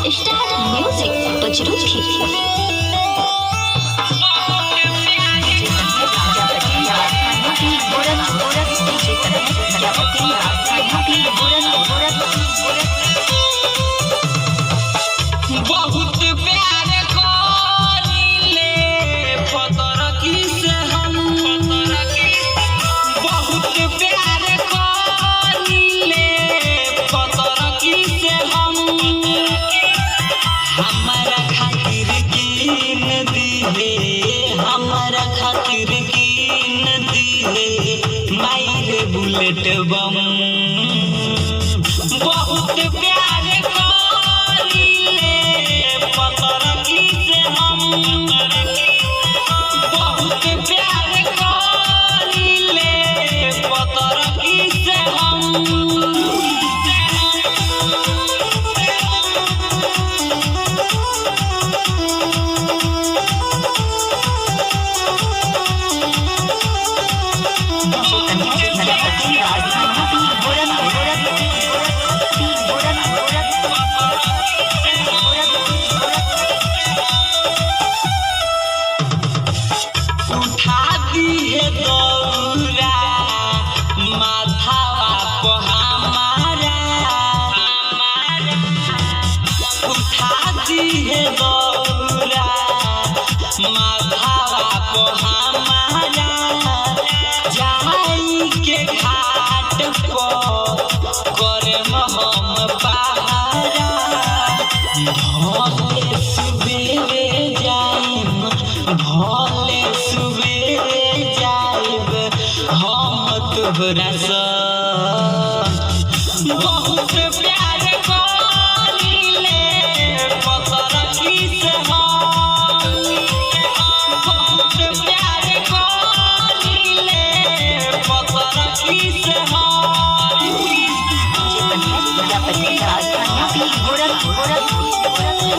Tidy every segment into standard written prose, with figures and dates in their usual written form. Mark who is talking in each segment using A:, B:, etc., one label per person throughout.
A: Start music बजरूखी।
B: बहुत प्यार करीले पतरकी से हम, बहुत प्यार करीले पतरकी से हम। हमारा खातिर कीन दिले, हमारा खातिर कीन दिले माइल बुलेट बम। बहुत प्यार करीले पतरकी से हम, बहुत प्यार करीले पतरकी से हम। उठा दिए दौरा माथावा को हमारा, उठा दिए दौरा माथावा को हमारा। जाई के घाट पर करे हम पहारा। भले सुबेरे जाइम, भले सुबेरे जाइब हम तोहरा संग। बहुत प्यार करीले पतरकी से हम, बहुत प्यार करीले पतरकी से हम।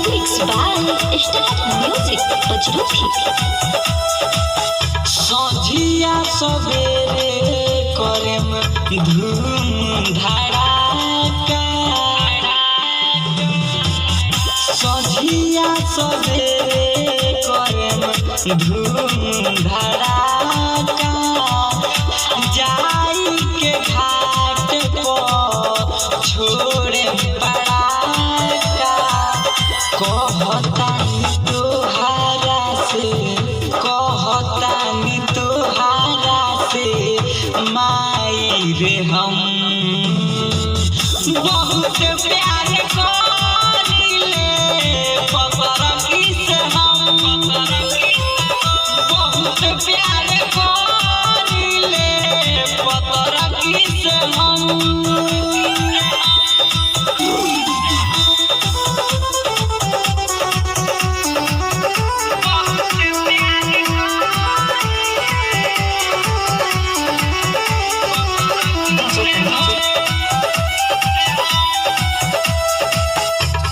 A: मिक्स बाय स्टार्ट म्यूजिक बजरूखी।
B: संझिया सवेरे करेम धूम धड़ाका, संझिया सवेरे करेम धूम धड़ाका। जाई के घाट पर छोड़े पड़ाका। कहतानी तोहारा से, कहतानी तोहारा से माई रे हम। बहुत प्यार करीले पतरकी से हम, बहुत प्यार करीले पतरकी से हम।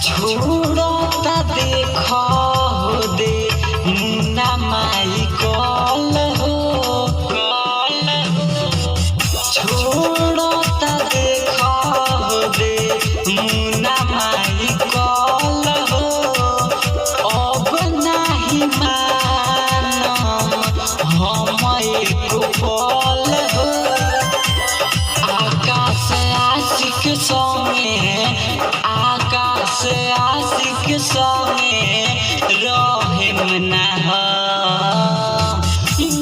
B: छोड़ता देखो दे मुन्ना माई कॉल हो, छोड़ता देखो दे मुन्ना माई कॉल हो। अब नहीं मानम हम एक पल हो। आकाश आशिक संगे, आकाश आशिक संगे रहेम ना हम।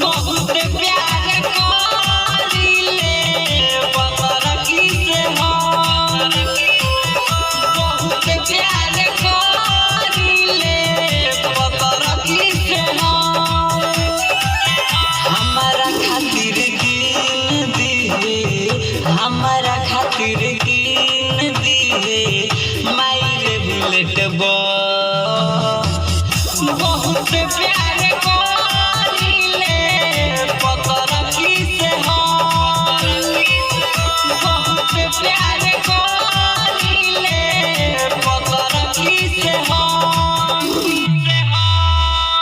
B: बहुत प्यार करीले पतरकी से हम, बहुत प्यार करीले पतरकी से हम। हमारा खातिर कीन दिले, हमारा खातिर